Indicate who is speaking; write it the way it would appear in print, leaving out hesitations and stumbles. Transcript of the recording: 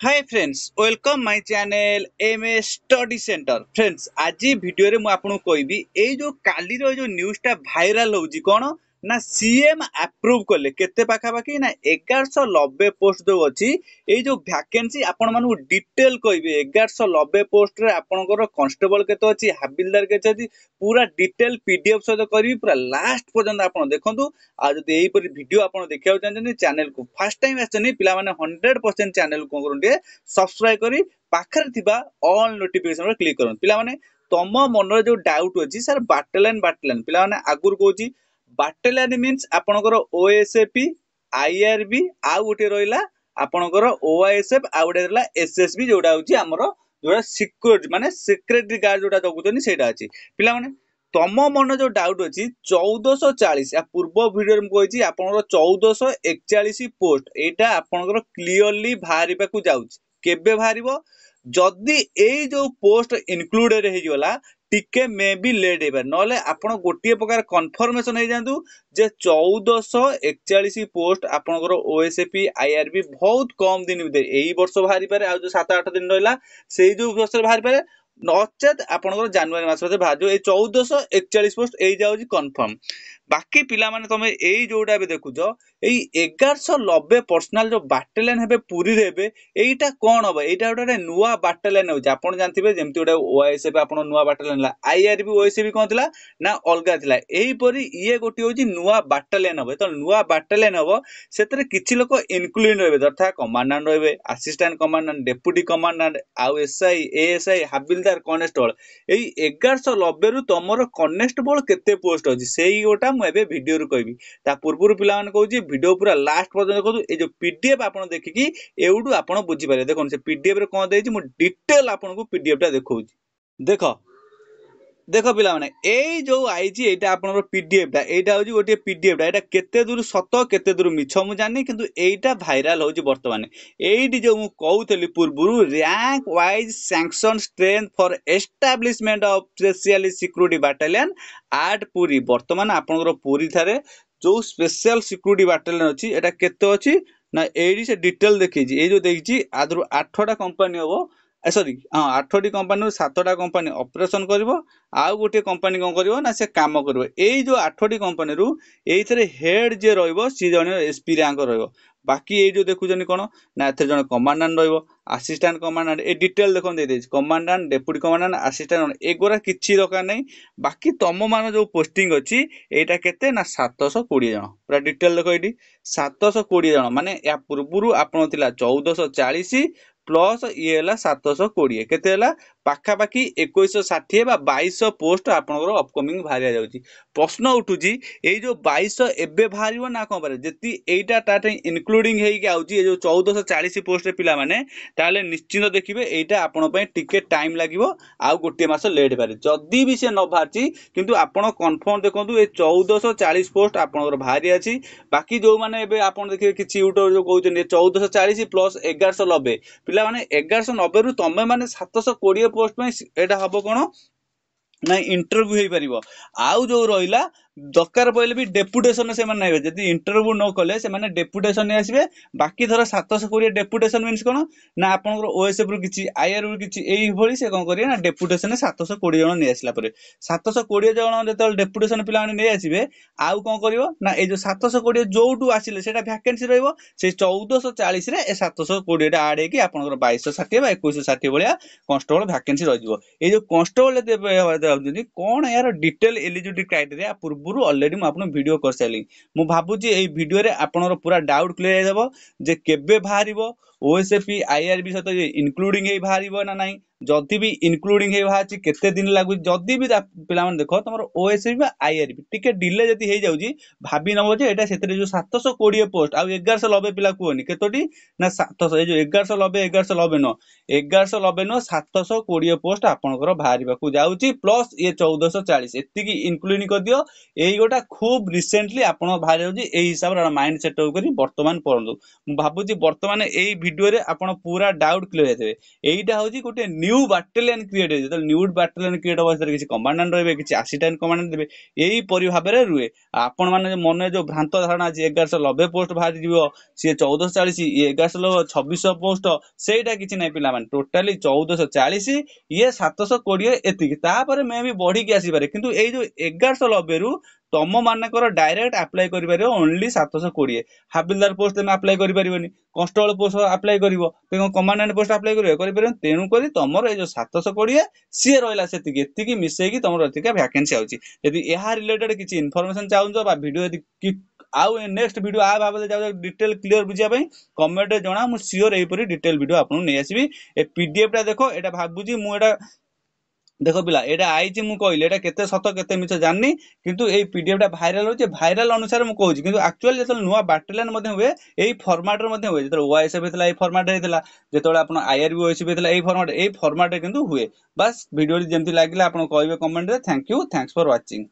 Speaker 1: Hi friends welcome my channel MS study centre friends आज video रे मु आपन कहबी ए जो काली रो जो न्यूज़ टा वायरल होउजी कोन ना सीएम अप्रूव करले केते पाखा पाखी ना 1190 पोस्ट जो अछि ए जो वैकेंसी आपन मानु डिटेल कहबी 1190 पोस्ट रे आपनकर कांस्टेबल केते अछि हबिलदार केते अछि पूरा डिटेल पीडीएफ सहित करबी पूरा लास्ट पर्यंत आपन देखंतु आ जदि एही परि वीडियो आपन देखिया चाहते चैनल को फर्स्ट टाइम आछनी पिला माने 100% चैनल को करंटे सब्सक्राइब करी पाखर थिबा ऑल नोटिफिकेशन पर क्लिक करन पिला माने तम मन जो डाउट अछि सर बाटलाइन पिला माने आगुर कहूची बाटलाइन मींस आपनकर ओएसएपी आईआरबी आ गोटे रहिला आपनकर ओआईएसएफ आ गोटे रहिला एसएसबी जोडा होची हमरो जोडा सिक्योरिटी माने सेक्रेटरी गार्ड जोडा दगुतनी सेटा अछि पिला माने तम मन जो डाउट अछि 1440 या पूर्व वीडियो में कहछि आपनकर 1441 पोस्ट एटा आपनकर क्लियरली भारिबा को जाउछि केबे भारिबो जदी एई जो पोस्ट इनक्लूडेड हे गला टिके मे बी लेट हेबा नले आपण गोटिए प्रकार कन्फर्मेशन हे जांतु जे 1441 पोस्ट आपनकर ओएसएपी आईआरबी बहुत कम दिन भीतर एई वर्ष भारी पारे आ जो 7-8 दिन रहला सेई जो वर्ष भारी पारे नचेत आपनकर जनवरी मास रे भाजो ए 1441 पोस्ट एई जाउजी कंफर्म बाकी पिला माने तमे एई जोडा बे देखुजो एई 1190 पर्सनल जो बाटलाइन हेबे पूरी हेबे एईटा कोन होबे एईटा गोटे नुवा बाटलाइन होजे आपण जानथिबे जेमति गोटे ओएसएफ आपण नुवा बाटलाइन ला आईआरबी ओएसएफ कोन थिला ना अलगा थिला एई परी इए गोटी होजी नुवा बाटलाइन होबे तो नुवा बाटलाइन होबो सेतरे किछि लोक इनक्लूड रहबे तथा कमांडेंट रहबे असिस्टेंट कमांडेंट डेप्यूटी कमांडेंट आउ एसआई एएसआई हबिलदार कॉन्स्टेबल एई 1190 रु तमरो कॉन्स्टेबल केते पोस्ट अछि सेई गोटा मु एबे वीडियो रु कहबी ता पूर्वरु पिला मन कहूची वीडियो पूरा लास्ट पर्यंत देखो ए जो पीडीएफ आपण देखिकी एउडू आपण बुझी पारे देखो से पीडीएफ रे कोन देछि मु डिटेल आपण को पीडीएफ टा देखौची देखो देखो पिला माने एई जो आईची एटा आपनर पीडीएफ टा एटा होजी गोटे पीडीएफ टा एटा केते दूर सत केते दूर मिछ मु जानि किंतु एटा भाइराल होजी वर्तमान एइडी जो मु कहउतली पूर्वरु rank wise sanction strength for establishment of special security battalion आट पूरी वर्तमान आपनर पूरी थारे जो स्पेशल सिक्योरिटी बटालियन अछि एटा केते अछि ना एइडी से डिटेल देखिजी ए जो देखिजी आदरु 8टा कंपनी होबो सॉरी हाँ 8टी कंपनी 7टा कंपनी ऑपरेशन करिवो आउ गोटे कंपनी कोन करिवो ना से काम करिवो एई जो 8टी कंपनी रु एइथरे हेड जे रहइबो सी जने एसपी रैंक रहइबो बाकी ए जो देखु जनी कोन ना एथे जने कमांडेंट रहइबो असिस्टेंट कमांडेंट ए डिटेल देखन दे देछि कमांडेंट डेप्यूटी कमांडेंट असिस्टेंट एगोरा किछि दरकार नै बाकी तम मान जो पोस्टिंग अछि एटा केते ना 720 जन पूरा डिटेल देखो एडी 720 जन माने या पूर्वरु आपण थिला 1440 प्लस ये 720 केते हला पाखा पाखी 2160 बा 2200 पोस्ट आपनकर अपकमिंग भारिया जाउची प्रश्न उठुची ए जो 2200 एबे भारियो ना कोन पारे जति एटा टाटे इंक्लूडिंग हेई के आउची ए जो 1440 पोस्ट रे पिला माने ताले निश्चित देखिबे एटा आपन पय टिके टाइम लागिवो आ गोटे मास लेट पारे जदी भी से न भारची किंतु आपन कंफर्म देखंतु ए 1440 पोस्ट आपनकर भारी अछि बाकी जो माने एबे आपन देखिबे किछि यूट्यूब जो कहउछन 1440 प्लस 1190 पिला माने 1190 रु तमे माने 720 पोस्ट में एटा हबो कोन ना इंटरव्यू हे परिबो आउ जो रहिला दरकार पहिले भी डेपुटेशन से माने नेबे जदी इंटरव्यू न कले से माने डेपुटेशन ने आसीबे बाकी धर 720 डेपुटेशन मींस कोन ना आपनकर ओएसएफ रु किछि आईआर रु किछि एई भली से कोन करिया ना डेपुटेशन ने 720 जण ने आसला परे 720 जण जेतल डेपुटेशन पिला ने आसीबे आउ कोन करिवो ना ए जो 720 जोटू आसीले सेटा वैकेंसी रहइबो से 1440 रे ए 720 टा ऐड हे कि आपनकर 2260 बा 2160 भलिया कांस्टेबल वैकेंसी रहिबो ए जो कांस्टेबल देबे कोन यार डिटेल एलिजिबिलिटी क्राइटेरिया पूर्वरु ऑलरेडी म आपन वीडियो कर साइली मु भाबुची एई वीडियो रे आपनर पूरा डाउट क्लियर हेबो जे केबे भारिबो ओएसएफी आईआरबी सहित इंक्लूडिंग हे भारिबो ना नाही जदी भी इंक्लूडिंग हे भाची केते दिन लागु जदी भी पिला मन देखो तमरो ओएसएफी बा आईआरबी टिके डिले जदी हे जाउजी भाबी नबो जे एटा सेतरे जो 720 पोस्ट आ 1190 पिला कोनी केतोटी ना 700 ए जो 1190 1190 न 1190 न 720 पोस्ट आपनकर भारिबा को जाउची प्लस ये 1440 एति की इंक्लूडिंग कर दियो एई गोटा खूब रिसेंटली आपण भारि होजी एई हिसाब रे माइंड सेट करी वर्तमान परंतु मु भाबुची वर्तमान एई भिडियो रे आपण पूरा डाउट क्लियर हेतबे एइटा होची गोटे न्यू बाटालियन क्रिएट हे जतल न्यू बाटालियन क्रिएट होबा सर किछि कमांडेंट रहबे किछि असिस्टेंट कमांडेंट देबे एई परि भाबरे रुए आपण माने मन जो भ्रांत धारणा अछि 1190 पोस्ट बाहर जीवो सी 1440 ये 1126 पोस्ट सेटा किछि नै पिला माने टोटली 1440 ये 720 एतिकी तापर मे भी बढ़ी के आसी पारे किंतु एई जो 1190 रु तम मानकर डायरेक्ट अप्लाई करि पारे ओनली 720 हाबिलदार पोस्ट में अप्लाई करि परिबनी कॉन्स्टेबल पोस्ट अप्लाई करिवो ते कमांडेंट पोस्ट अप्लाई करिवो करि परिबनी तेनु करी तमर ए जो 720 सी रहला सेतिकी एतिकी मिसै की तमर एतिका वैकेंसी आउची यदि एहा रिलेटेड किछि इन्फॉर्मेशन चाहूछ बा वीडियो यदि कि आउ नेक्स्ट वीडियो आ भाबे जाउ डिटेल क्लियर बुझिया पई कमेंट जणा मु सियोर एई परी डिटेल वीडियो आपन नै आसीबी ए पीडीएफ टा देखो एटा भाबुजी मु एटा देखो पिला एटा आईची मु कहले एटा केते सत केते मिछ जाननी किंतु एई पीडीएफ टा भाइरल होचे भाइरल अनुसार मु कहूची किंतु एक्चुअली जेतल नुवा बाटलियन मध्ये हुए एई फॉर्मेट रे मध्ये हुए जेतल ओएसएफ हेतला एई फॉर्मेट रे हेतला जेतल आपन आईआरबी ओएसएफ हेतला एई फॉर्मेट रे किंतु हुए बस वीडियो जेमति लागिला आपन कहबे कमेंट रे thank you thanks for watching.